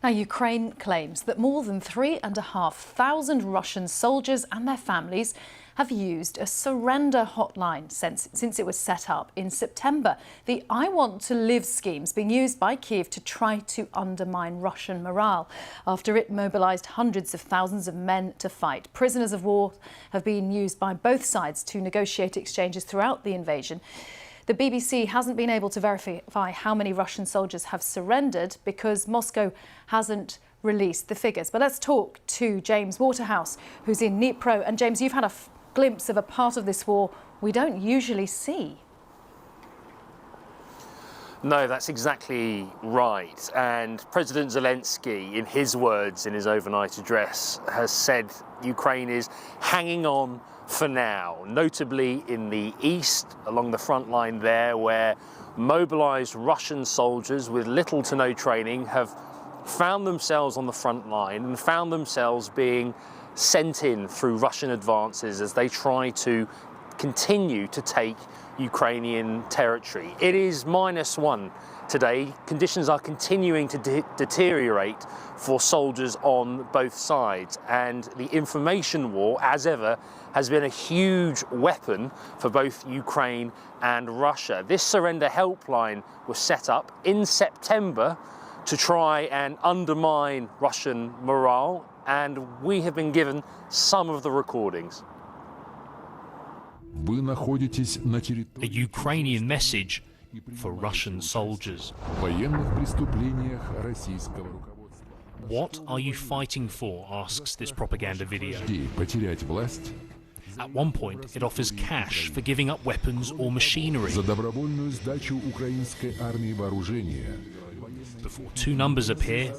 Now, Ukraine claims that more than 3,500 Russian soldiers and their families have used a surrender hotline since it was set up in September. The I Want to Live scheme's being used by Kyiv to try to undermine Russian morale after it mobilised hundreds of thousands of men to fight. Prisoners of war have been used by both sides to negotiate exchanges throughout the invasion. The BBC hasn't been able to verify how many Russian soldiers have surrendered because Moscow hasn't released the figures. But let's talk to James Waterhouse, who's in Dnipro. And James, you've had a glimpse of a part of this war we don't usually see. No, that's exactly right. And President Zelensky, in his words in his overnight address, has said Ukraine is hanging on for now, notably in the east, along the front line there, where mobilised Russian soldiers with little to no training have found themselves on the front line and found themselves being sent in through Russian advances as they try to continue to take Ukrainian territory. It is -1 today. Conditions are continuing to deteriorate for soldiers on both sides, and the information war, as ever, has been a huge weapon for both Ukraine and Russia. This surrender helpline was set up in September to try and undermine Russian morale, and we have been given some of the recordings. A Ukrainian message for Russian soldiers. What are you fighting for? Asks this propaganda video. At one point, it offers cash for giving up weapons or machinery. Before two numbers appear,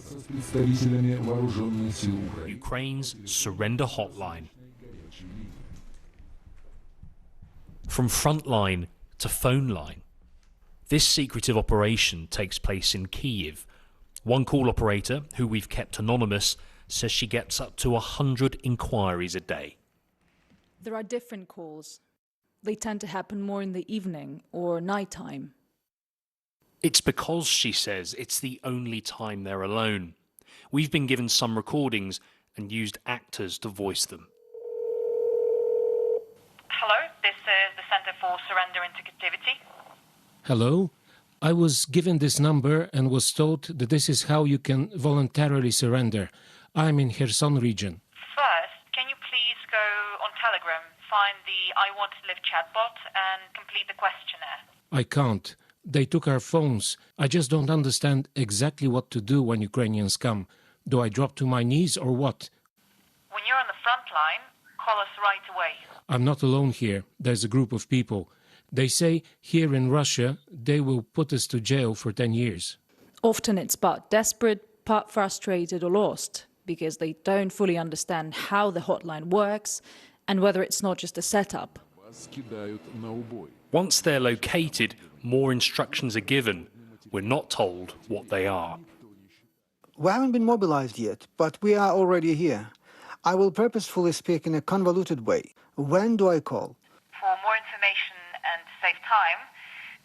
Ukraine's surrender hotline. From front line to phone line. This secretive operation takes place in Kyiv. One call operator, who we've kept anonymous, says she gets up to 100 inquiries a day. There are different calls. They tend to happen more in the evening or nighttime. It's because, she says, it's the only time they're alone. We've been given some recordings and used actors to voice them. Hello, this is the Center for Surrender into Captivity. Hello, I was given this number and was told that this is how you can voluntarily surrender. I'm in Kherson region. First, can you please go on Telegram, find the I Want to Live chatbot and complete the questionnaire? I can't. They took our phones. I just don't understand exactly what to do when Ukrainians come. Do I drop to my knees or what? When you're on the front line, call us right away. I'm not alone here. There's a group of people. They say here in Russia they will put us to jail for 10 years. Often it's part desperate, part frustrated or lost, because they don't fully understand how the hotline works and whether it's not just a setup. Once they're located, more instructions are given. We're not told what they are. We haven't been mobilized yet, but we are already here. I will purposefully speak in a convoluted way. When do I call? For more information and to save time,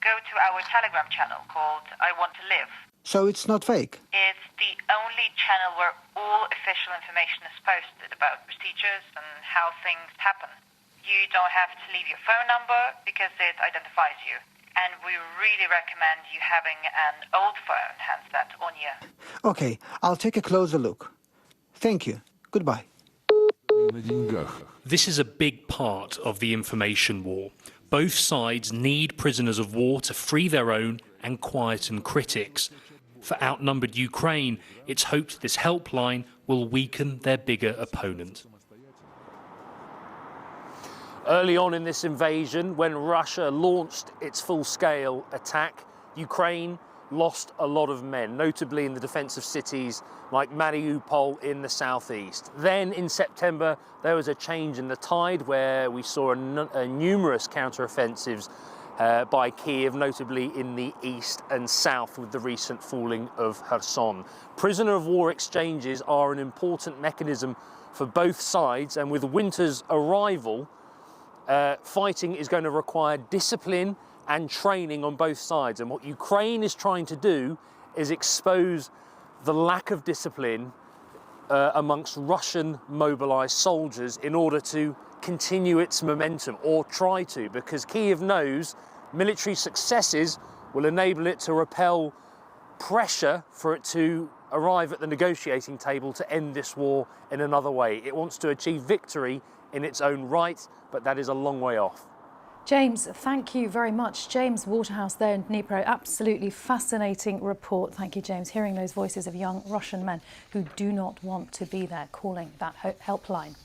go to our Telegram channel called I Want to Live. So it's not fake? It's the only channel where all official information is posted about procedures and how things happen. You don't have to leave your phone number because it identifies you. And we really recommend you having an old phone, hence that on you. Okay, I'll take a closer look. Thank you. Goodbye. This is a big part of the information war. Both sides need prisoners of war to free their own and quieten critics. For outnumbered Ukraine, it's hoped this helpline will weaken their bigger opponent. Early on in this invasion, when Russia launched its full-scale attack, Ukraine lost a lot of men, notably in the defense of cities like Mariupol in the southeast. Then in September, there was a change in the tide where we saw numerous counter-offensives by Kyiv, notably in the east and south with the recent falling of Kherson. Prisoner of war exchanges are an important mechanism for both sides, and with winter's arrival, fighting is going to require discipline and training on both sides. And what Ukraine is trying to do is expose the lack of discipline amongst Russian mobilised soldiers in order to continue its momentum, or try to, because Kyiv knows military successes will enable it to repel pressure for it to arrive at the negotiating table to end this war in another way. It wants to achieve victory in its own right, but that is a long way off. James, thank you very much. James Waterhouse there in Dnipro. Absolutely fascinating report. Thank you, James. Hearing those voices of young Russian men who do not want to be there, calling that helpline.